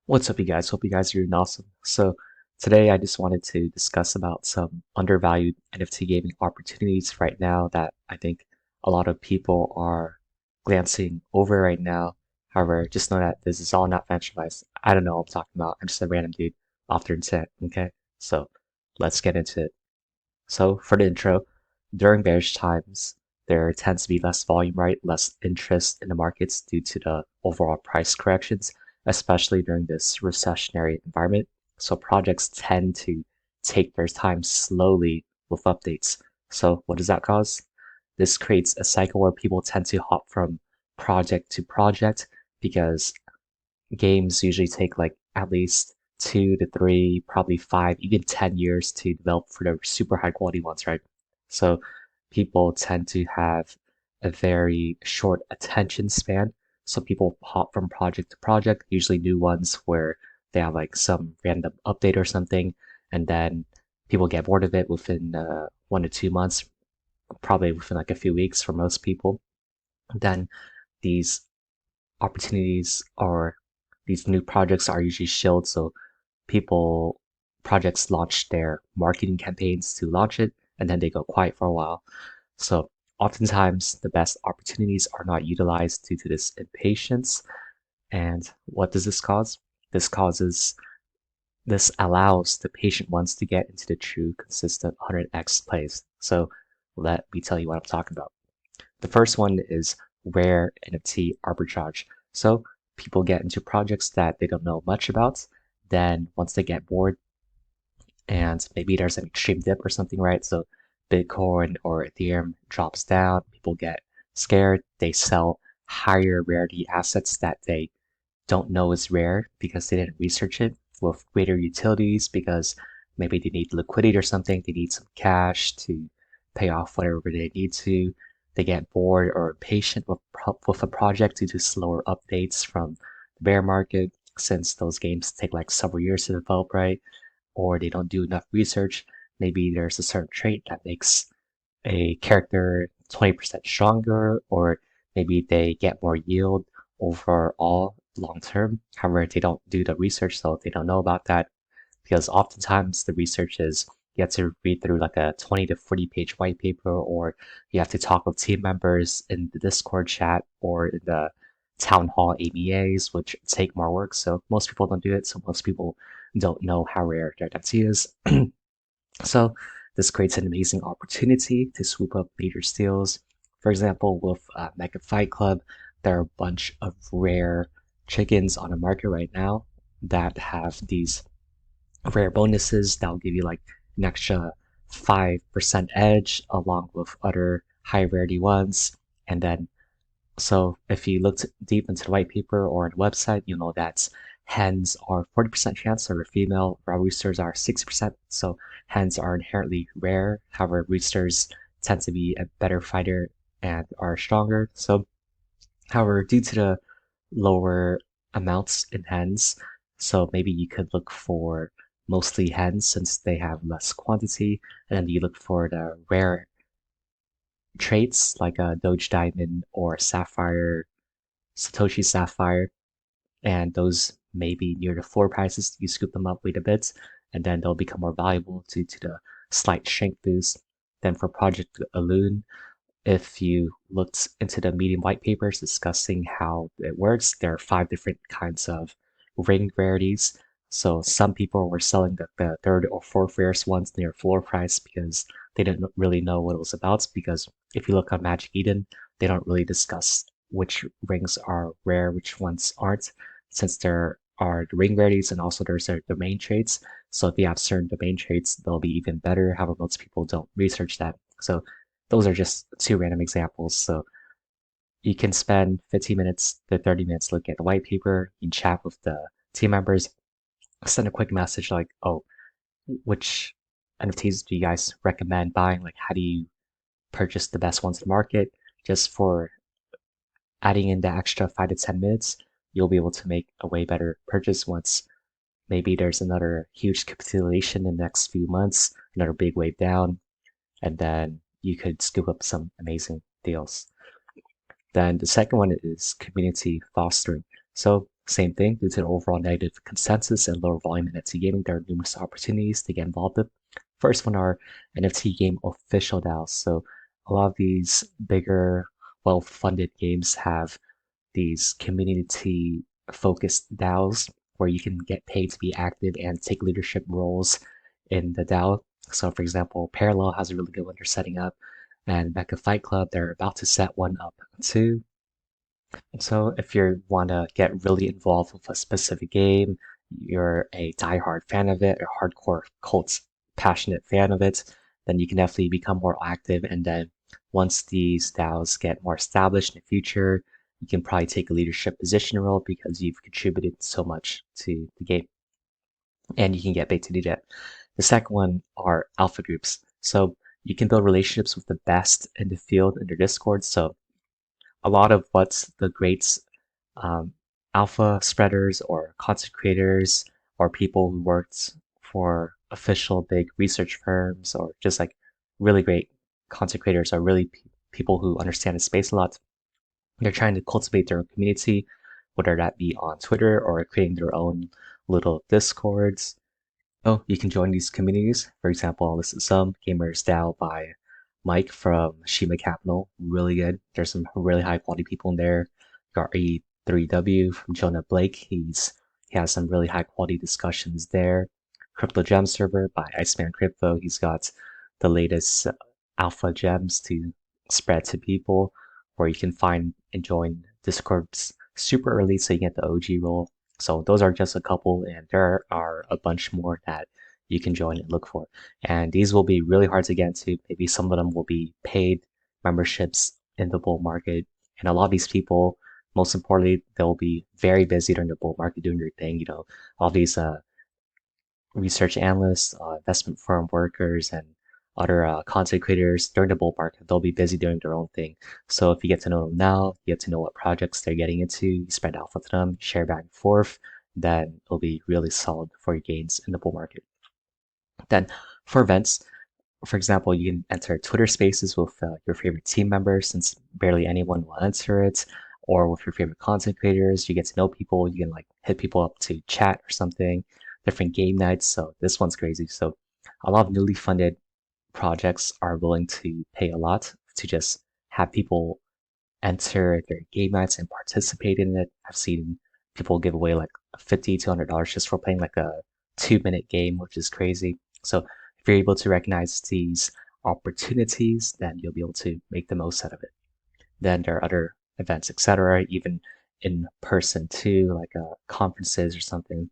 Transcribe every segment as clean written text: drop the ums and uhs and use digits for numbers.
What's up, you guys? Hope you guys are doing awesome. So today I just wanted to discuss about some undervalued NFT gaming opportunities right now that I think a lot of people are glancing over right now. However, just know that this is all not financial advice. I don't know what I'm talking about. I'm just a random dude off the internet. Okay, so let's get into it. So for the intro, during bearish times, there tends to be less volume, right? Less interest in the markets due to the overall price corrections, especially during this recessionary environment. So projects tend to take their time slowly with updates. So what does that cause? This creates a cycle where people tend to hop from project to project because games usually take like at least 2 to 3, probably 5, even 10 years to develop for the super high quality ones, right? So people tend to have a very short attention span. So people hop from project to project, usually new ones where they have like some random update or something, and then people get bored of it within 1 to 2 months, probably within like a few weeks for most people. Then these opportunities or these new projects are usually shilled. So people, projects launch their marketing campaigns to launch it and then they go quiet for a while. So oftentimes the best opportunities are not utilized due to this impatience. And what does this cause? This causes this allows the patient ones to get into the true consistent 100x plays. So let me tell you what I'm talking about. The first one is rare NFT arbitrage. So people get into projects that they don't know much about. Then once they get bored and maybe there's an extreme dip or something, right? So Bitcoin or Ethereum drops down, people get scared. They sell higher rarity assets that they don't know is rare because they didn't research it with greater utilities because maybe they need liquidity or something. They need some cash to pay off whatever they need to. They get bored or impatient with a project due to slower updates from the bear market since those games take like several years to develop, right? Or they don't do enough research. Maybe there's a certain trait that makes a character 20% stronger, or maybe they get more yield overall long term. However, they don't do the research, so they don't know about that because oftentimes the research is you have to read through like a 20 to 40 page white paper, or you have to talk with team members in the Discord chat or in the town hall ABAs, which take more work. So most people don't do it. So most people don't know how rare their NFT is. So this creates an amazing opportunity to swoop up major steals. For example, with Mega Fight Club, there are a bunch of rare chickens on the market right now that have these rare bonuses that will give you like an extra 5% edge along with other high rarity ones. And then, so if you looked deep into the white paper or the website, you know that hens are 40% chance or female, while roosters are 60%. So hens are inherently rare. However, roosters tend to be a better fighter and are stronger. So, however, due to the lower amounts in hens, so maybe you could look for mostly hens since they have less quantity, and then you look for the rare traits like a Doge Diamond or Sapphire, Satoshi Sapphire, and those may be near the floor prices. You scoop them up, wait a bit, and then they'll become more valuable due to the slight shrink boost. Then for Project Alune, if you looked into the Medium white papers discussing how it works, there are 5 different kinds of ring rarities. So some people were selling the third or fourth rarest ones near floor price because they didn't really know what it was about. Because if you look on Magic Eden, they don't really discuss which rings are rare, which ones aren't, since there are the ring rarities and also there's their domain traits. So if you have certain domain traits, they'll be even better. However, most people don't research that. So those are just 2 random examples. So you can spend 15 minutes to 30 minutes looking at the white paper, you chat with the team members, send a quick message like, oh, which NFTs do you guys recommend buying? Like, how do you purchase the best ones in the market? Just for adding in the extra 5 to 10 minutes, you'll be able to make a way better purchase once maybe there's another huge capitulation in the next few months, another big wave down, and then you could scoop up some amazing deals. Then the second one is community fostering. So Same thing, due to the overall negative consensus and lower volume in NFT gaming, there are numerous opportunities to get involved with. First one are NFT game official DAOs. So a lot of these bigger, well-funded games have these community focused DAOs where you can get paid to be active and take leadership roles in the DAO. So, for example, Parallel has a really good one they're setting up, and Mecha Fight Club, they're about to set one up too. So, if you want to get really involved with a specific game, you're a diehard fan of it, a hardcore cult passionate fan of it, then you can definitely become more active. And then once these DAOs get more established in the future, you can probably take a leadership position role because you've contributed so much to the game and you can get paid to do that. The second one are alpha groups. So you can build relationships with the best in the field in their Discord. So a lot of what the greats, um, alpha spreaders or content creators or people who worked for official big research firms or just like really great content creators are really people who understand the space a lot. They're trying to cultivate their own community, whether that be on Twitter or creating their own little discords. Oh, you can join these communities. For example, this is some Gamers DAO by Mike from Shima Capital. Really good. There's some really high quality people in there. Got E3W from Jonah Blake. He has some really high quality discussions there. Crypto Gem Server by Iceman Crypto. He's got the latest alpha gems to spread to people, where you can find and join Discords super early so you get the OG role. So those are just a couple, and there are a bunch more that you can join and look for. And these will be really hard to get into. Maybe some of them will be paid memberships in the bull market. And a lot of these people, most importantly, they'll be very busy during the bull market doing their thing. You know, all these research analysts, investment firm workers, and other content creators during the bull market, they'll be busy doing their own thing. So if you get to know them now, you get to know what projects they're getting into, you spread alpha to them, share back and forth, then it'll be really solid for your gains in the bull market. Then for events, for example, you can enter Twitter Spaces with your favorite team members, since barely anyone will enter it, or with your favorite content creators. You get to know people. You can like hit people up to chat or something. Different game nights. So this one's crazy. So a lot of newly funded projects are willing to pay a lot to just have people enter their game nights and participate in it. I've seen people give away like $50 to $100 just for playing like a 2-minute game, which is crazy. So if you're able to recognize these opportunities, then you'll be able to make the most out of it. Then there are other events, etc., even in person too, like conferences or something.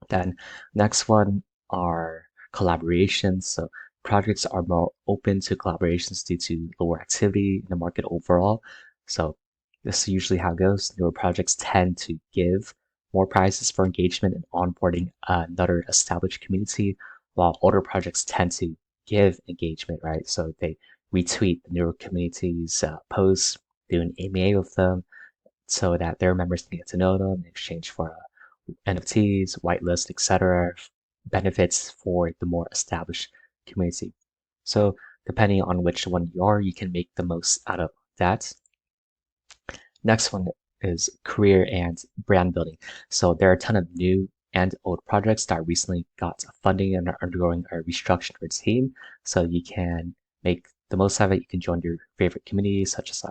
Then next one are collaborations. So projects are more open to collaborations due to lower activity in the market overall. So this is usually how it goes. Newer projects tend to give more prizes for engagement and onboarding another established community, while older projects tend to give engagement, right? So they retweet the newer community's posts, do an AMA with them, so that their members can get to know them in exchange for NFTs, whitelist, etc., benefits for the more established community. So depending on which one you are, you can make the most out of that. Next one is career and brand building. So there are a ton of new and old projects that recently got funding and are undergoing a restructuring of its team. So you can make the most of it. You can join your favorite communities, such as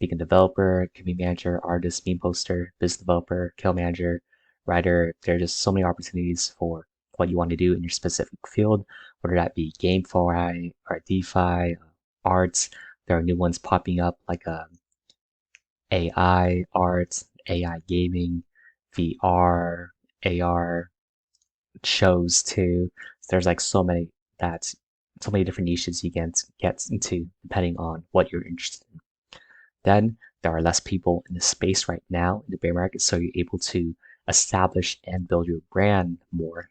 being a developer, community manager, artist, meme poster, business developer, kill manager, writer. There are just so many opportunities for what you want to do in your specific field, whether that be GameFi or DeFi, arts. There are new ones popping up like AI art, AI gaming, VR, AR shows too. There's like so many different niches you can get into depending on what you're interested in. Then there are less people in the space right now in the bear market, so you're able to establish and build your brand more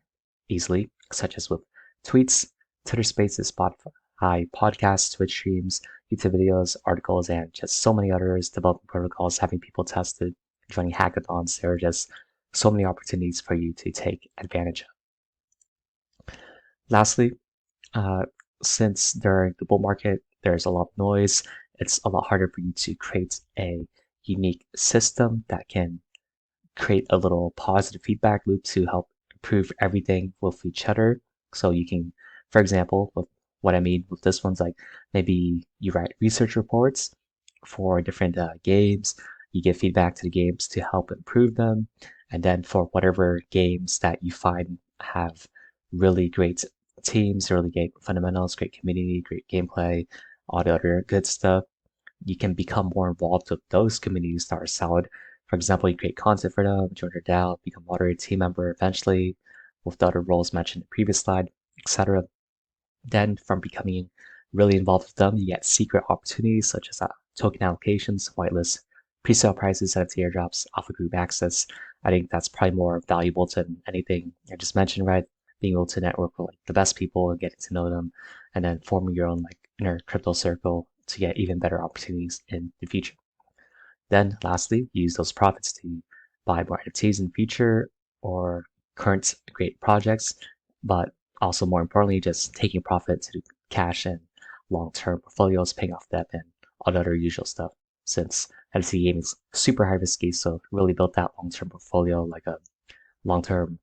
easily, such as with tweets, Twitter Spaces, Spotify, podcasts, Twitch streams, YouTube videos, articles, and just so many others, developing protocols, having people tested, joining hackathons. There are just so many opportunities for you to take advantage of. Lastly, uh, since during the bull market, there's a lot of noise, it's a lot harder for you to create a unique system that can create a little positive feedback loop to help improve everything with each other. So you can, for example, with what I mean with this one's like maybe you write research reports for different games, you give feedback to the games to help improve them, and then for whatever games that you find have really great teams, really great fundamentals, great community, great gameplay, all the other good stuff, you can become more involved with those communities that are solid. For example, you create content for them, join their DAO, become moderator team member eventually, with the other roles mentioned in the previous slide, etc. Then from becoming really involved with them, you get secret opportunities such as token allocations, whitelist, pre-sale prices, NFT airdrops, alpha group access. I think that's probably more valuable than anything I just mentioned, right? Being able to network with like the best people and getting to know them, and then forming your own like inner crypto circle to get even better opportunities in the future. Then lastly, use those profits to buy more NFTs in the future or current great projects, but also more importantly, just taking profit to cash and long-term portfolios, paying off debt and all the other usual stuff. Since NFT gaming is super high risky, so really built that long-term portfolio like a long-term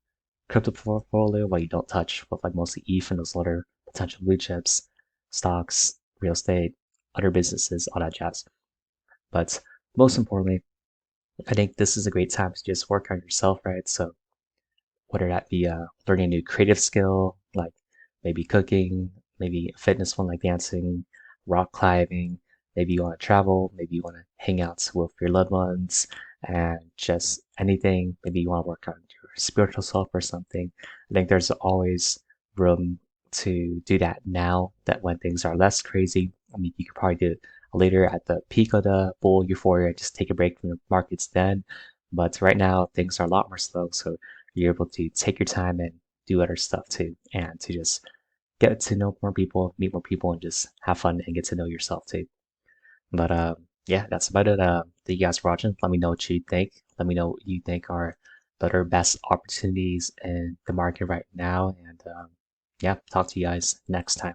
crypto portfolio where you don't touch with like mostly ETH and those other potential blue chips, stocks, real estate, other businesses, all that jazz. But most importantly, I think this is a great time to just work on yourself, right? So whether that be learning a new creative skill, like maybe cooking, maybe a fitness one like dancing, rock climbing, maybe you want to travel, maybe you want to hang out with your loved ones, and just anything. Maybe you want to work on your spiritual self or something. I think there's always room to do that now that when things are less crazy. I mean, you could probably do it later at the peak of the bull euphoria, just take a break from the markets then. But right now, things are a lot more slow. So you're able to take your time and do other stuff too, and to just get to know more people, meet more people, and just have fun and get to know yourself too. But yeah, that's about it. Thank you guys for watching. Let me know what you think. Let me know what you think are the other best opportunities in the market right now. And yeah, talk to you guys next time.